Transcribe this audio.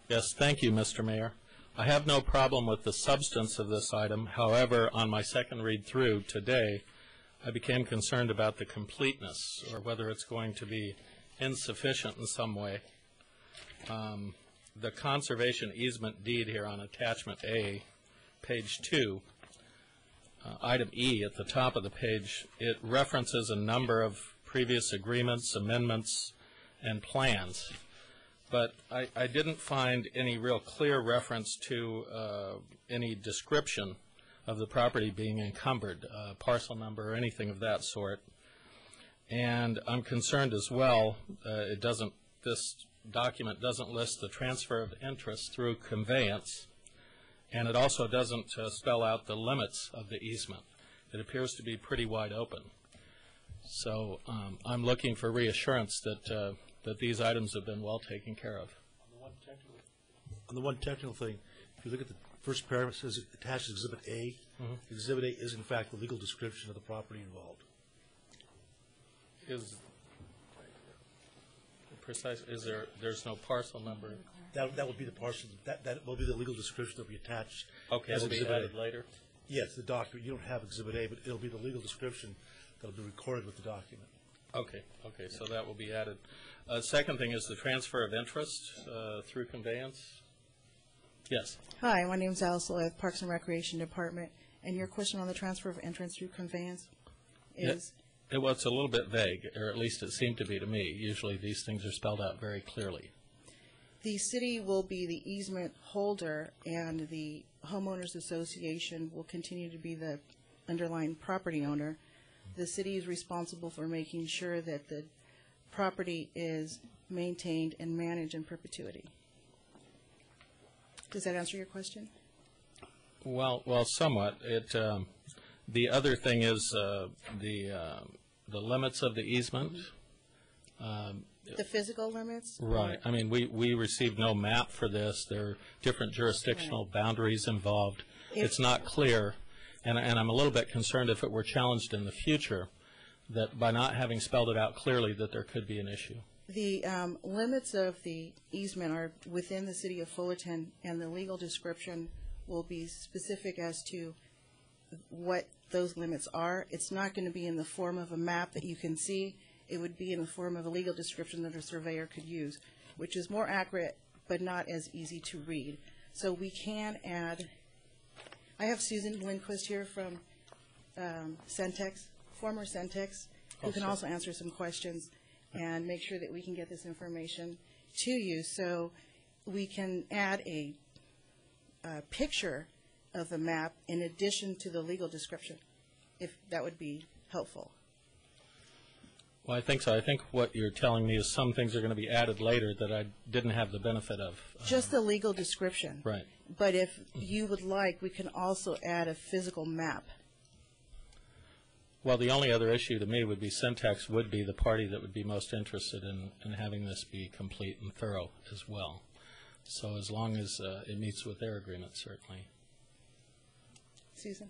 Yes, thank you, Mr. Mayor. I have no problem with the substance of this item. However, on my second read through today, I became concerned about the completeness, or whether it's going to be insufficient in some way. The conservation easement deed here on attachment A, page 2, item E at the top of the page, it references a number of previous agreements, amendments, and plans. But I didn't find any real clear reference to any description of the property being encumbered, parcel number or anything of that sort. And I'm concerned as well, this document doesn't list the transfer of interest through conveyance, and it also doesn't spell out the limits of the easement. It appears to be pretty wide open. So I'm looking for reassurance that these items have been well taken care of. On the one technical thing, if you look at the first paragraph, it says attached Exhibit A. Exhibit A is, in fact, the legal description of the property involved. Is precise? There's no parcel number? That would be the parcel. That will be the legal description that will be attached. Okay, it'll be added later? Yes, the document. You don't have Exhibit A, but it'll be the legal description that will be recorded with the document. Okay, so that will be added. Second thing is the transfer of interest through conveyance. Yes. Hi, my name is Alice Loy, Parks and Recreation Department, and your question on the transfer of interest through conveyance is? Well, it's a little bit vague, or at least it seemed to be to me. Usually these things are spelled out very clearly. The city will be the easement holder, and the homeowners association will continue to be the underlying property owner. The city is responsible for making sure that the property is maintained and managed in perpetuity. Does that answer your question? Well, somewhat. The other thing is the limits of the easement. The physical limits? Right. I mean, we received no map for this. There are different jurisdictional boundaries involved. It's not clear, and I'm a little bit concerned if it were challenged in the future, that by not having spelled it out clearly that there could be an issue. The limits of the easement are within the city of Fullerton, and the legal description will be specific as to what those limits are. It's not going to be in the form of a map that you can see. It would be in the form of a legal description that a surveyor could use, which is more accurate but not as easy to read. So we can add, I have Susan Lindquist here from Centex, former Centex, who can also answer some questions and make sure that we can get this information to you. So we can add a picture of the map in addition to the legal description, if that would be helpful. Well, I think so. I think what you're telling me is some things are going to be added later that I didn't have the benefit of. Just the legal description. Right. But if you would like, we can also add a physical map. Well, the only other issue to me would be Syntax would be the party that would be most interested in having this be complete and thorough as well. So as long as it meets with their agreement, certainly. Susan?